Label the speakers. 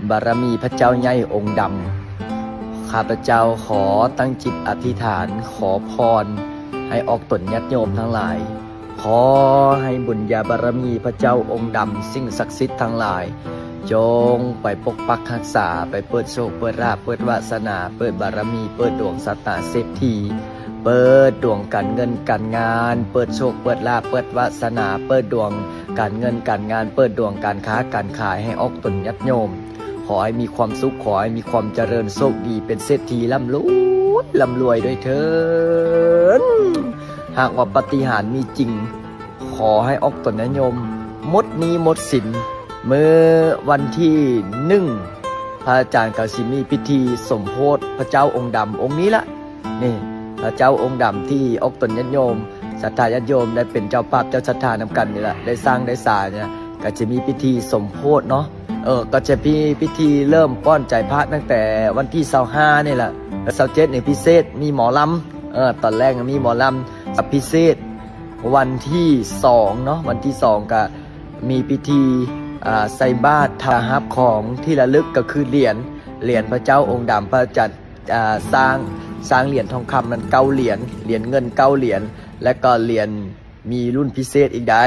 Speaker 1: บารมีพระเจ้าใหญ่องค์ดำข้าพเจ้าขอตั้งจิตอธิษฐานขอพรให้ออกตนญาติโยมทั้งหลายขอให้บุญญาบารมีพระเจ้าองค์ดำสิ่งศักดิ์สิทธิ์ทั้งหลายจงไปปกปักรักษาไปเปิดโชคเปิดราภเปิดวาสนาเปิดบารมีเปิดดวงสตาเศรษฐีเปิดดวงการเงินการงานเปิดโชคเปิดลาภเปิดวาสนาเปิดดวงการเงินการงานเปิดดวงการค้าการขายให้ออกตนญาติโยมขอให้มีความสุขขอให้มีความเจริญโชคดีเป็นเศรษฐีร่ำรวยด้วยเถิดหากว่าปาฏิหาริย์มีจริงขอให้ออกตนญาติโยมหมดหนี้หมดสินเมื่อวันที่1พระอาจารย์กสิมีพิธีสมโภชพระเจ้าองค์ดำองค์นี้ละนี่พระเจ้าองค์ดำที่ออกตนญาติโยมศรัทธาญาติโยมได้เป็นเจ้าภาพเจ้าศรัทธานำกันนี่แหละได้สร้างได้สร้างเนี่ยก็จะมีพิธีสมโภชเนาะก็จะมีพิธีเริ่มป้อนใจพระตั้งแต่วันที่25นี่แหละ27เนี่ยพิเศษมีหมอลำตอนแรกมีหมอลำกับพิเศษวันที่2เนาะวันที่2ก็มีพิธีใส่บาตรทาฮับของที่ระลึกก็คือเหรียญพระเจ้าองค์ดำพระจัดสร้างเหรียญทองคำนั้น9 เหรียญเงิน9 เหรียญและก็เหรียญมีรุ่นพิเศษอีกได้